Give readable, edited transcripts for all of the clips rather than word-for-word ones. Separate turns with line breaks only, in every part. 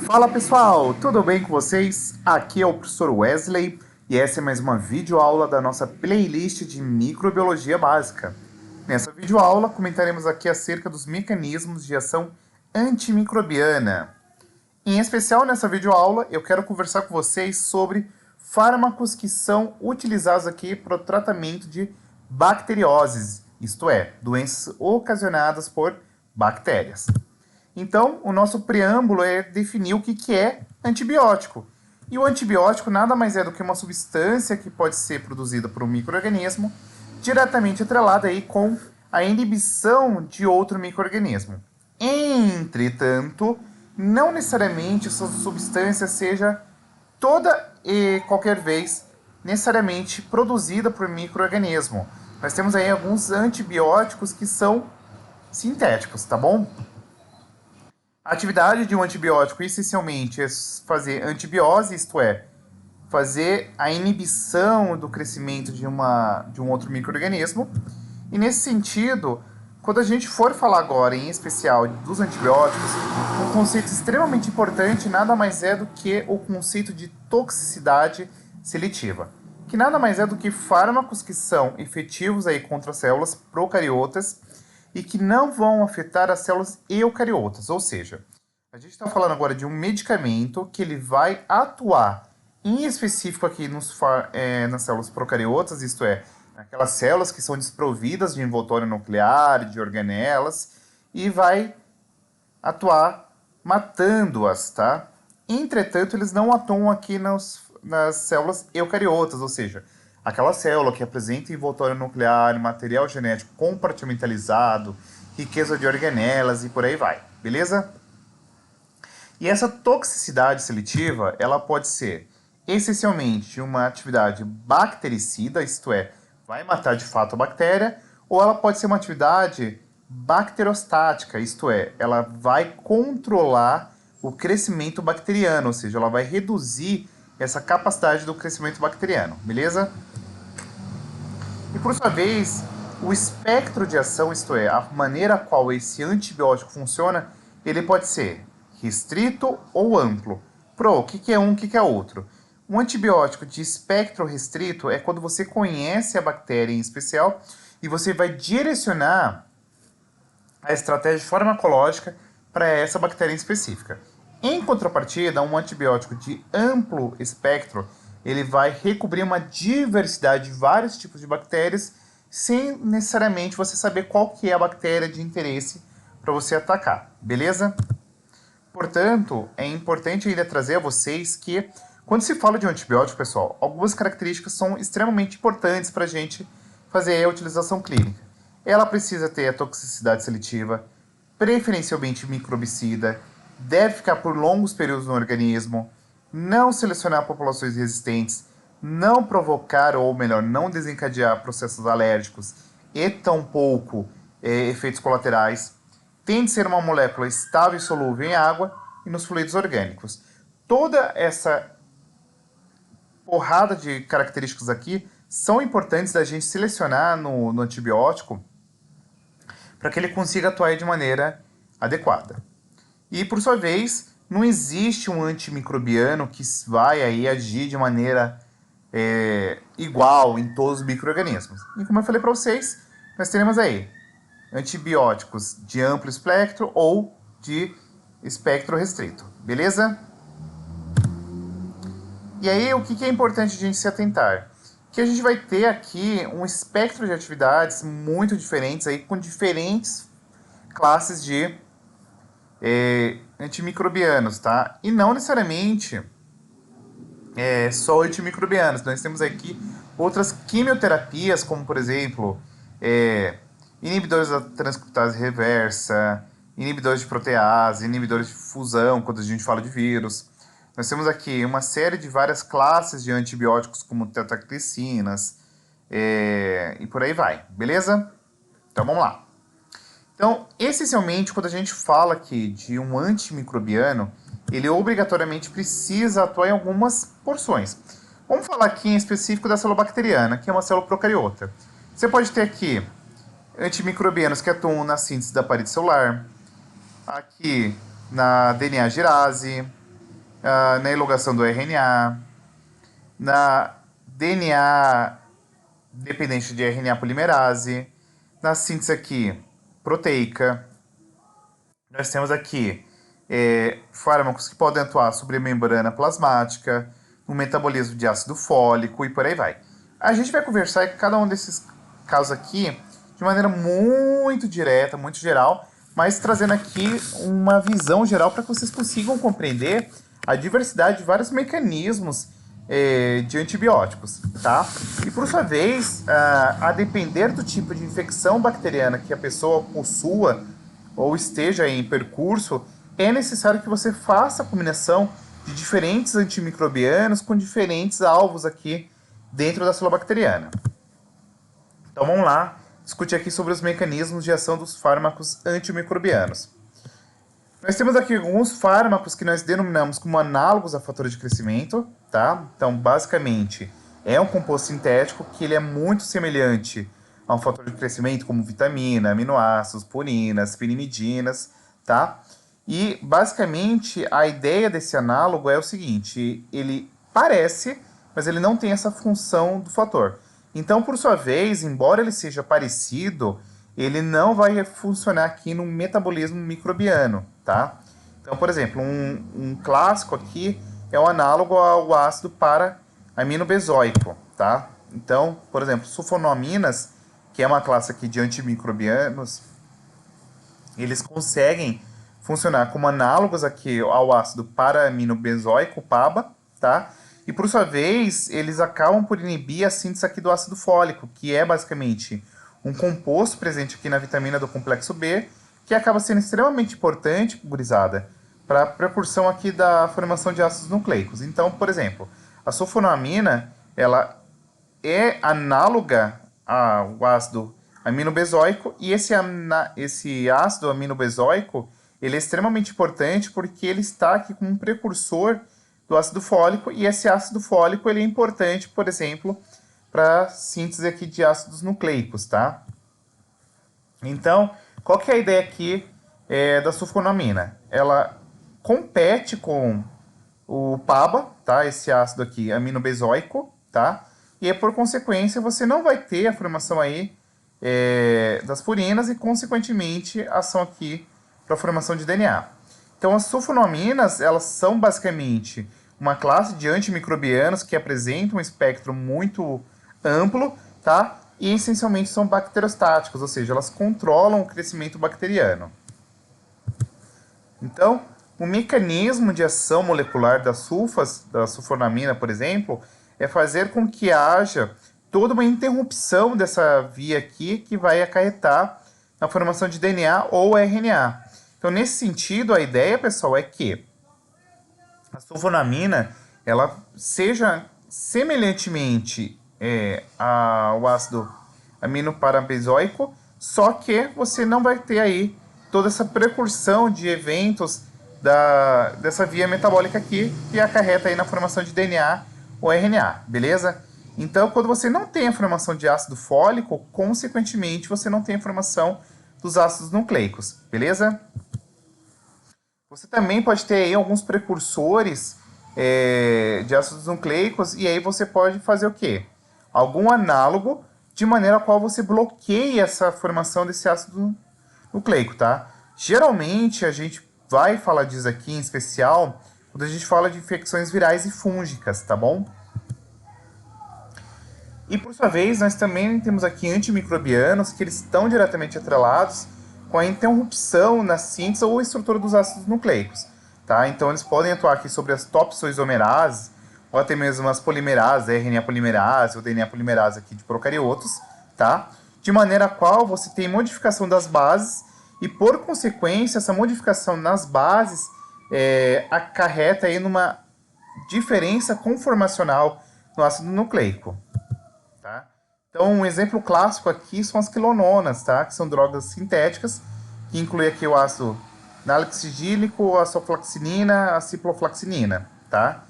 Fala pessoal, tudo bem com vocês? Aqui é o professor Wesley e essa é mais uma videoaula da nossa playlist de microbiologia básica. Nessa videoaula comentaremos aqui acerca dos mecanismos de ação antimicrobiana. Em especial nessa videoaula eu quero conversar com vocês sobre fármacos que são utilizados aqui para o tratamento de bacterioses, isto é, doenças ocasionadas por bactérias. Então, o nosso preâmbulo é definir o que é antibiótico. E o antibiótico nada mais é do que uma substância que pode ser produzida por um micro-organismo, diretamente atrelada aí com a inibição de outro micro-organismo. Entretanto, não necessariamente essa substância seja toda e qualquer vez necessariamente produzida por micro-organismo. Nós temos aí alguns antibióticos que são sintéticos, tá bom? A atividade de um antibiótico essencialmente é fazer antibiose, isto é, fazer a inibição do crescimento de um outro micro-organismo. E nesse sentido, quando a gente for falar agora em especial dos antibióticos, um conceito extremamente importante nada mais é do que o conceito de toxicidade seletiva, que nada mais é do que fármacos que são efetivos aí contra células procariotas e que não vão afetar as células eucariotas, ou seja, a gente está falando agora de um medicamento que ele vai atuar em específico aqui nas células procariotas, isto é, aquelas células que são desprovidas de envoltório nuclear, de organelas, e vai atuar matando-as, tá? Entretanto, eles não atuam aqui nas células eucariotas, ou seja, aquela célula que apresenta envoltório nuclear, material genético compartimentalizado, riqueza de organelas e por aí vai, beleza? E essa toxicidade seletiva, ela pode ser essencialmente uma atividade bactericida, isto é, vai matar de fato a bactéria, ou ela pode ser uma atividade bacterostática, isto é, ela vai controlar o crescimento bacteriano, ou seja, ela vai reduzir essa capacidade do crescimento bacteriano, beleza? E por sua vez, o espectro de ação, isto é, a maneira a qual esse antibiótico funciona, ele pode ser restrito ou amplo. O que é um, o que é outro? Um antibiótico de espectro restrito é quando você conhece a bactéria em especial e você vai direcionar a estratégia farmacológica para essa bactéria em específica. Em contrapartida, um antibiótico de amplo espectro, ele vai recobrir uma diversidade de vários tipos de bactérias, sem necessariamente você saber qual que é a bactéria de interesse para você atacar, beleza? Portanto, é importante ainda trazer a vocês que, quando se fala de um antibiótico, pessoal, algumas características são extremamente importantes para a gente fazer a utilização clínica. Ela precisa ter a toxicidade seletiva, preferencialmente microbicida, deve ficar por longos períodos no organismo, não selecionar populações resistentes, não provocar, ou melhor, não desencadear processos alérgicos e tampouco efeitos colaterais, tem de ser uma molécula estável e solúvel em água e nos fluidos orgânicos. Toda essa porrada de características aqui são importantes da gente selecionar no antibiótico para que ele consiga atuar de maneira adequada. E, por sua vez, não existe um antimicrobiano que vai aí agir de maneira igual em todos os micro-organismos. E como eu falei para vocês, nós teremos aí antibióticos de amplo espectro ou de espectro restrito, beleza? E aí, o que é importante a gente se atentar? Que a gente vai ter aqui um espectro de atividades muito diferentes, aí, com diferentes classes de antimicrobianos, tá? E não necessariamente só antimicrobianos. Nós temos aqui outras quimioterapias, como por exemplo, inibidores da transcriptase reversa, inibidores de protease, inibidores de fusão, quando a gente fala de vírus. Nós temos aqui uma série de várias classes de antibióticos, como tetraglicinas, e por aí vai, beleza? Então vamos lá. Então, essencialmente, quando a gente fala aqui de um antimicrobiano, ele obrigatoriamente precisa atuar em algumas porções. Vamos falar aqui em específico da célula bacteriana, que é uma célula procariota. Você pode ter aqui antimicrobianos que atuam na síntese da parede celular, aqui na DNA girase, na elongação do RNA, na DNA dependente de RNA polimerase, na síntese aqui proteica. Nós temos aqui fármacos que podem atuar sobre a membrana plasmática, no metabolismo de ácido fólico e por aí vai. A gente vai conversar em cada um desses casos aqui de maneira muito direta, muito geral, mas trazendo aqui uma visão geral para que vocês consigam compreender a diversidade de vários mecanismos de antibióticos, tá? E por sua vez, a depender do tipo de infecção bacteriana que a pessoa possua ou esteja em percurso, é necessário que você faça a combinação de diferentes antimicrobianos com diferentes alvos aqui dentro da célula bacteriana. Então vamos lá discutir aqui sobre os mecanismos de ação dos fármacos antimicrobianos. Nós temos aqui alguns fármacos que nós denominamos como análogos a fatores de crescimento, tá? Então, basicamente, é um composto sintético que ele é muito semelhante a um fator de crescimento como vitamina, aminoácidos, purinas, pirimidinas, tá? E, basicamente, a ideia desse análogo é o seguinte, ele parece, mas ele não tem essa função do fator. Então, por sua vez, embora ele seja parecido, ele não vai funcionar aqui no metabolismo microbiano, tá? Então, por exemplo, um clássico aqui é o análogo ao ácido para-aminobenzoico, tá? Então, por exemplo, sulfonaminas, que é uma classe aqui de antimicrobianos, eles conseguem funcionar como análogos aqui ao ácido para-aminobenzoico, PABA, tá? E por sua vez, eles acabam por inibir a síntese aqui do ácido fólico, que é basicamente um composto presente aqui na vitamina do complexo B, que acaba sendo extremamente importante, gurizada, para a precursão aqui da formação de ácidos nucleicos. Então, por exemplo, a sulfonamina, ela é análoga ao ácido aminobenzoico, e esse ácido aminobenzoico, ele é extremamente importante porque ele está aqui como um precursor do ácido fólico, e esse ácido fólico ele é importante, por exemplo, para síntese aqui de ácidos nucleicos, tá? Então, qual que é a ideia aqui da sulfonamina? Ela compete com o PABA, tá? Esse ácido aqui aminobenzoico, tá? E por consequência você não vai ter a formação aí das purinas e consequentemente a ação aqui para a formação de DNA. Então as sulfonaminas, elas são basicamente uma classe de antimicrobianos que apresentam um espectro muito amplo, tá? E essencialmente são bacterostáticos, ou seja, elas controlam o crescimento bacteriano. Então, o mecanismo de ação molecular das sulfas, da sulfonamina, por exemplo, é fazer com que haja toda uma interrupção dessa via aqui que vai acarretar na formação de DNA ou RNA. Então, nesse sentido, a ideia, pessoal, é que a sulfonamina ela seja semelhantemente ao ácido aminobenzoico, só que você não vai ter aí toda essa precursão de eventos dessa via metabólica aqui que acarreta aí na formação de DNA ou RNA, beleza? Então, quando você não tem a formação de ácido fólico, consequentemente, você não tem a formação dos ácidos nucleicos, beleza? Você também pode ter aí alguns precursores de ácidos nucleicos, e aí você pode fazer o quê? Algum análogo de maneira a qual você bloqueie essa formação desse ácido nucleico, tá? Geralmente a gente vai falar disso aqui em especial quando a gente fala de infecções virais e fúngicas, tá bom? E por sua vez, nós também temos aqui antimicrobianos que eles estão diretamente atrelados com a interrupção na síntese ou estrutura dos ácidos nucleicos, tá? Então eles podem atuar aqui sobre as topoisoisomerases ou até mesmo as polimerases, a RNA polimerase ou DNA polimerase aqui de procariotos, tá? De maneira a qual você tem modificação das bases e, por consequência, essa modificação nas bases acarreta aí numa diferença conformacional no ácido nucleico, tá? Então, um exemplo clássico aqui são as quilononas, tá? Que são drogas sintéticas, que inclui aqui o ácido nalexidílico, a sulflaxinina, a ciproflaxinina, tá?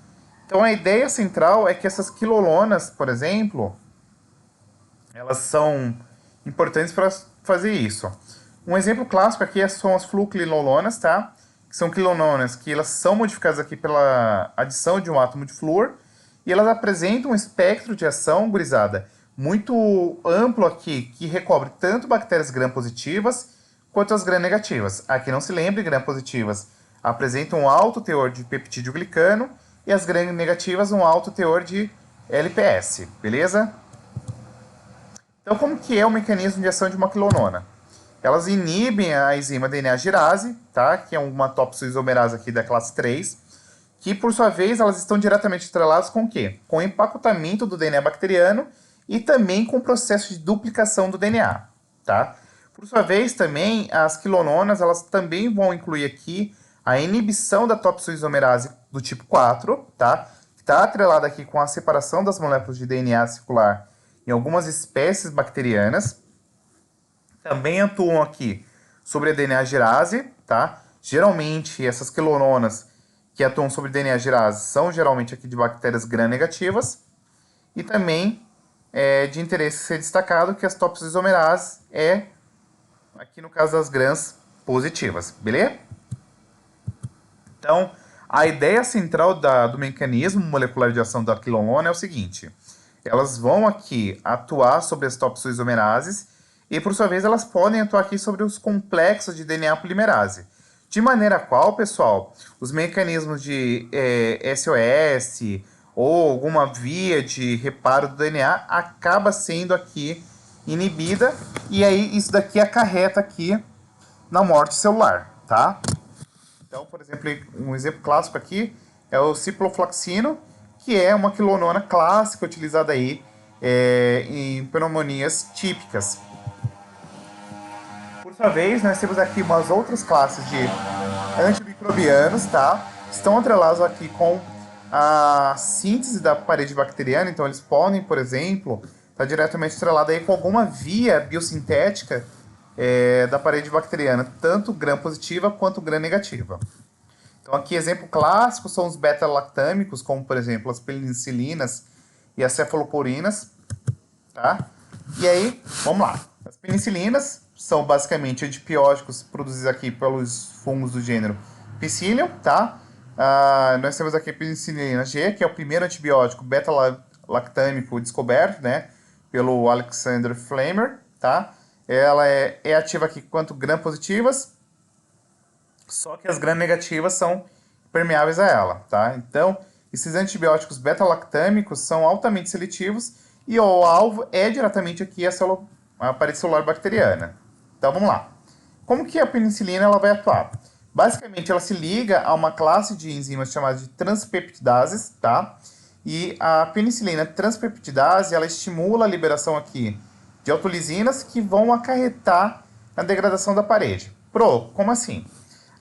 Então, a ideia central é que essas quilononas, por exemplo, elas são importantes para fazer isso. Um exemplo clássico aqui são as fluoquinolonas, tá? Que são quilononas que elas são modificadas aqui pela adição de um átomo de flúor, e elas apresentam um espectro de ação, gurizada, muito amplo aqui, que recobre tanto bactérias gram-positivas quanto as gram-negativas. Aqui não se lembre, gram-positivas apresentam um alto teor de peptídeo glicano e as gram-negativas um alto teor de LPS, beleza? Então, como que é o mecanismo de ação de uma quilonona? Elas inibem a enzima DNA girase, tá? Que é uma topoisomerase aqui da classe 3, que por sua vez elas estão diretamente atreladas com o quê? Com o empacotamento do DNA bacteriano e também com o processo de duplicação do DNA, tá? Por sua vez também as quilononas elas também vão incluir aqui a inibição da topoisomerase do tipo 4, tá? Que está atrelada aqui com a separação das moléculas de DNA circular em algumas espécies bacterianas. Também atuam aqui sobre a DNA girase, tá? Geralmente essas quilononas que atuam sobre DNA girase são geralmente aqui de bactérias gram-negativas. E também é de interesse ser destacado que as topoisomerases aqui no caso das grãs positivas, beleza? Então, a ideia central do mecanismo molecular de ação da quilonona é o seguinte: elas vão aqui atuar sobre as topoisomerases e, por sua vez, elas podem atuar aqui sobre os complexos de DNA polimerase. De maneira qual, pessoal, os mecanismos de SOS ou alguma via de reparo do DNA acaba sendo aqui inibida e aí isso daqui acarreta aqui na morte celular, tá? Então, por exemplo, um exemplo clássico aqui é o ciprofloxacino, que é uma quilonona clássica utilizada aí em pneumonias típicas. Por sua vez, nós temos aqui umas outras classes de antimicrobianos, tá? Estão atrelados aqui com a síntese da parede bacteriana, então eles podem, por exemplo, estar diretamente atrelado aí com alguma via biosintética da parede bacteriana, tanto gram-positiva quanto gram-negativa. Então aqui exemplo clássico são os beta-lactâmicos, como por exemplo as penicilinas e as cefaloporinas, tá? E aí, vamos lá. As penicilinas são basicamente antibióticos produzidos aqui pelos fungos do gênero Psyllium, tá? Nós temos aqui a penicilina G, que é o primeiro antibiótico beta-lactâmico descoberto, né? Pelo Alexander Flamer, tá? Ela é ativa aqui quanto gram-positivas, só que as gram-negativas são permeáveis a ela, tá? Então, esses antibióticos beta-lactâmicos são altamente seletivos e o alvo é diretamente aqui a parede celular bacteriana. Então, vamos lá. Como que a penicilina ela vai atuar? Basicamente, ela se liga a uma classe de enzimas chamada de transpeptidases, tá? E a penicilina transpeptidase, ela estimula a liberação aqui de autolisinas que vão acarretar na degradação da parede. Como assim?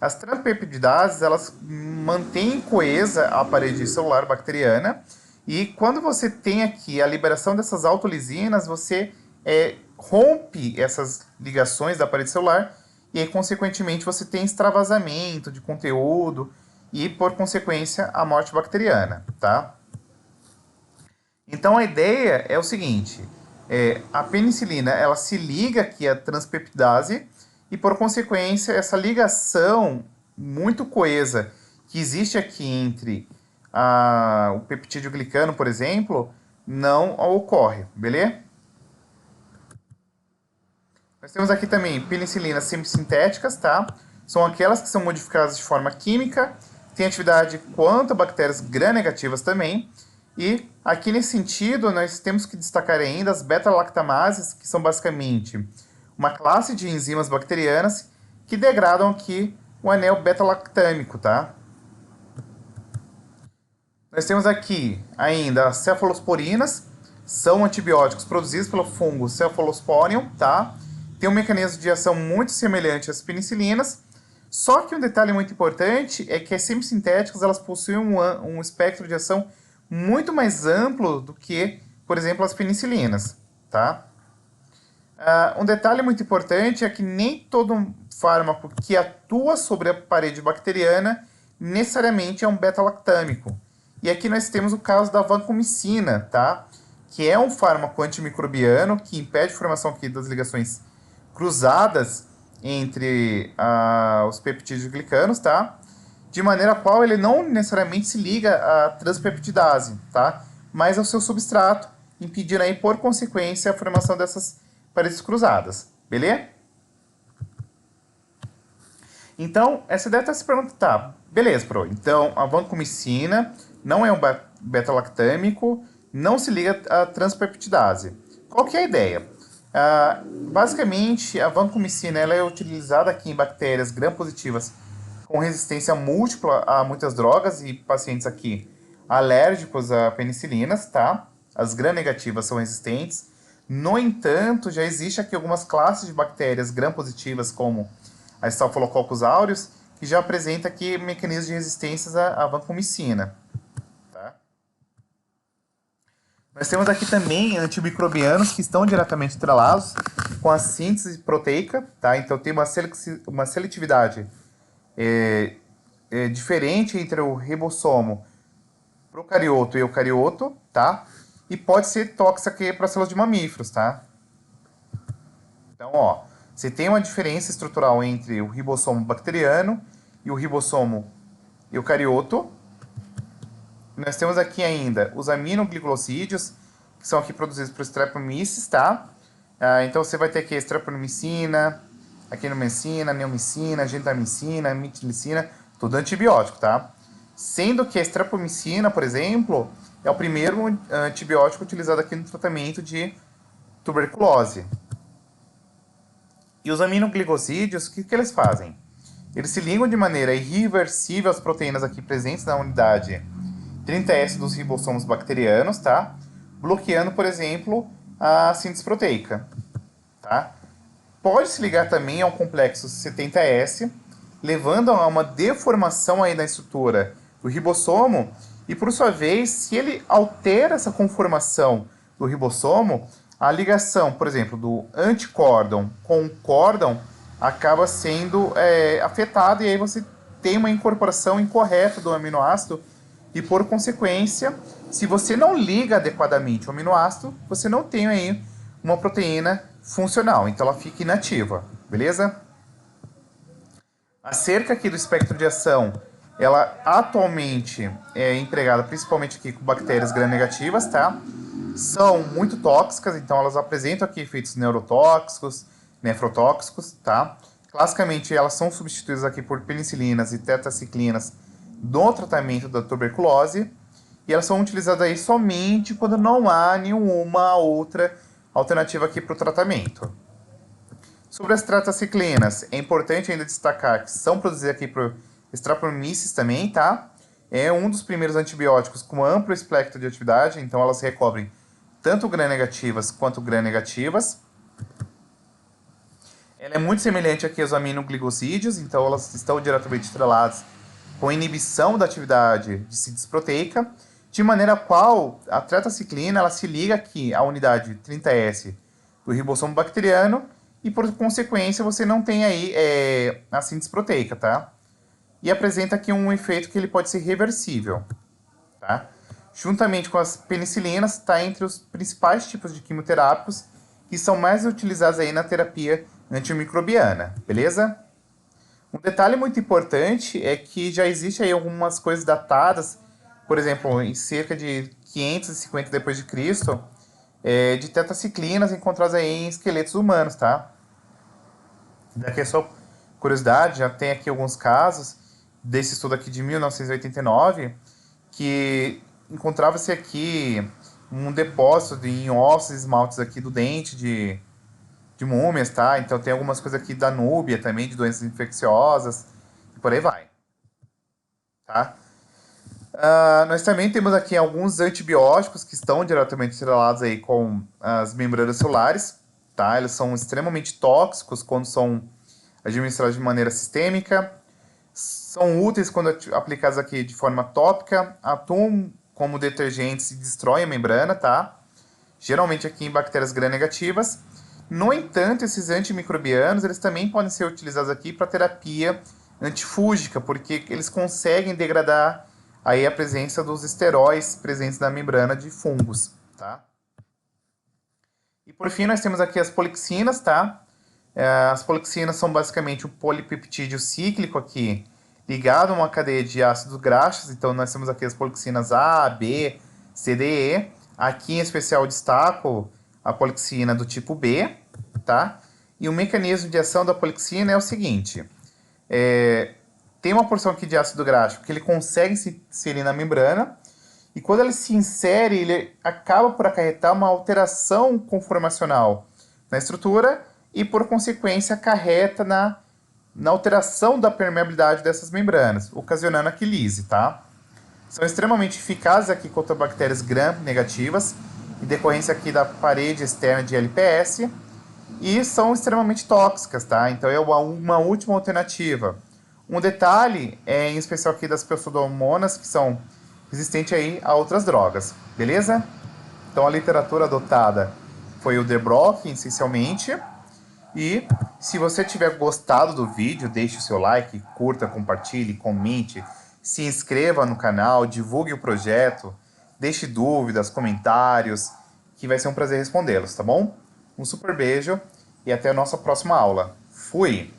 As transpeptidases, elas mantêm coesa a parede celular bacteriana e quando você tem aqui a liberação dessas autolisinas, você rompe essas ligações da parede celular e aí, consequentemente, você tem extravasamento de conteúdo e, por consequência, a morte bacteriana, tá? Então, a ideia é o seguinte: a penicilina ela se liga aqui à transpeptidase e, por consequência, essa ligação muito coesa que existe aqui entre o peptídeo glicano, por exemplo, não ocorre, beleza? Nós temos aqui também penicilinas semissintéticas, tá? São aquelas que são modificadas de forma química, têm atividade quanto a bactérias gram-negativas também. E aqui nesse sentido, nós temos que destacar ainda as beta-lactamases, que são basicamente uma classe de enzimas bacterianas que degradam aqui o anel beta-lactâmico, tá? Nós temos aqui ainda as cefalosporinas, são antibióticos produzidos pelo fungo Cephalosporium, tá? Tem um mecanismo de ação muito semelhante às penicilinas, só que um detalhe muito importante é que as semissintéticas elas possuem um espectro de ação muito mais amplo do que, por exemplo, as penicilinas, tá? Um detalhe muito importante é que nem todo fármaco que atua sobre a parede bacteriana necessariamente é um beta-lactâmico. E aqui nós temos o caso da vancomicina, tá? Que é um fármaco antimicrobiano que impede a formação aqui das ligações cruzadas entre os peptídeos glicanos, tá? de maneira a qual ele não necessariamente se liga à transpeptidase, tá? Mas ao seu substrato, impedindo aí, por consequência, a formação dessas paredes cruzadas, beleza? Então, essa ideia está se perguntando, tá, beleza, Pro, então a vancomicina não é um beta-lactâmico, não se liga à transpeptidase. Qual que é a ideia? Basicamente, a vancomicina ela é utilizada aqui em bactérias gram-positivas com resistência múltipla a muitas drogas e pacientes aqui alérgicos a penicilinas, tá? As gram-negativas são resistentes. No entanto, já existe aqui algumas classes de bactérias gram-positivas, como a Staphylococcus aureus, que já apresenta aqui mecanismos de resistência à vancomicina. Tá? Nós temos aqui também antimicrobianos que estão diretamente atrelados com a síntese proteica, tá? Então tem uma seletividade diferente entre o ribossomo procarioto e eucarioto, tá? E pode ser tóxica aqui para células de mamíferos, tá? Então, ó, você tem uma diferença estrutural entre o ribossomo bacteriano e o ribossomo eucarioto. Nós temos aqui ainda os aminoglicosídeos, que são aqui produzidos por Streptomyces, tá? Então você vai ter aqui a streptomycina, aquinomycina, neomicina, gentamicina, mitilicina, tudo antibiótico, tá? Sendo que a streptomycina, por exemplo, é o primeiro antibiótico utilizado aqui no tratamento de tuberculose. E os aminoglicosídeos, o que eles fazem? Eles se ligam de maneira irreversível às proteínas aqui presentes na unidade 30S dos ribossomos bacterianos, tá? Bloqueando, por exemplo, a síntese proteica, tá? Pode se ligar também ao complexo 70S, levando a uma deformação aí na estrutura do ribossomo, e por sua vez, se ele altera essa conformação do ribossomo, a ligação, por exemplo, do anticórdon com o córdon acaba sendo afetada, e aí você tem uma incorporação incorreta do aminoácido, e por consequência, se você não liga adequadamente o aminoácido, você não tem aí uma proteína funcional, então ela fica inativa, beleza? Acerca aqui do espectro de ação, ela atualmente é empregada principalmente aqui com bactérias gram-negativas, tá? São muito tóxicas, então elas apresentam aqui efeitos neurotóxicos, nefrotóxicos, tá? Classicamente elas são substituídas aqui por penicilinas e tetraciclinas no tratamento da tuberculose, e elas são utilizadas aí somente quando não há nenhuma outra alternativa aqui para o tratamento. Sobre as tetraciclinas, é importante ainda destacar que são produzidas aqui por Streptomyces também, tá? É um dos primeiros antibióticos com amplo espectro de atividade, então elas recobrem tanto gram-negativas quanto gram-negativas. Ela é muito semelhante aqui aos aminoglicosídeos, então elas estão diretamente estreladas com inibição da atividade de síntese proteica, de maneira a qual a tetraciclina ela se liga aqui à unidade 30S do ribossomo bacteriano, e por consequência você não tem aí a síntese proteica, tá? E apresenta aqui um efeito que ele pode ser reversível, tá? Juntamente com as penicilinas, está entre os principais tipos de quimioterápicos que são mais utilizados aí na terapia antimicrobiana, beleza? Um detalhe muito importante é que já existe aí algumas coisas datadas, por exemplo, em cerca de 550 depois de Cristo, de tetraciclinas encontradas aí em esqueletos humanos, tá? Daqui é só curiosidade, já tem aqui alguns casos desse estudo aqui de 1989, que encontrava-se aqui um depósito em ossos e esmaltes aqui do dente de múmias, tá? Então tem algumas coisas aqui da núbia também, de doenças infecciosas, e por aí vai, tá? Nós também temos aqui alguns antibióticos que estão diretamente estrelados aí com as membranas celulares, tá? Eles são extremamente tóxicos quando são administrados de maneira sistêmica, são úteis quando aplicados aqui de forma tópica, atuam como detergentes e destroem a membrana, tá? Geralmente aqui em bactérias gram-negativas. No entanto, esses antimicrobianos, eles também podem ser utilizados aqui para terapia antifúngica, porque eles conseguem degradar aí a presença dos esteróis presentes na membrana de fungos, tá? E por fim, nós temos aqui as polixinas, tá? As polixinas são basicamente o polipeptídeo cíclico aqui, ligado a uma cadeia de ácidos graxos. Então, nós temos aqui as policinas A, B, C, D, E. Aqui, em especial, destaco a polixina do tipo B, tá? E o mecanismo de ação da polixina é o seguinte. Tem uma porção aqui de ácido graxo que ele consegue se inserir na membrana, e quando ele se insere, ele acaba por acarretar uma alteração conformacional na estrutura e, por consequência, acarreta na alteração da permeabilidade dessas membranas, ocasionando a quilise, tá? São extremamente eficazes aqui contra bactérias gram-negativas, em decorrência aqui da parede externa de LPS, e são extremamente tóxicas, tá? Então é uma última alternativa. Um detalhe é em especial aqui das pseudomonas, que são resistentes aí a outras drogas, beleza? Então a literatura adotada foi o De Brock, essencialmente. E se você tiver gostado do vídeo, deixe o seu like, curta, compartilhe, comente, se inscreva no canal, divulgue o projeto, deixe dúvidas, comentários, que vai ser um prazer respondê-los, tá bom? Um super beijo e até a nossa próxima aula. Fui!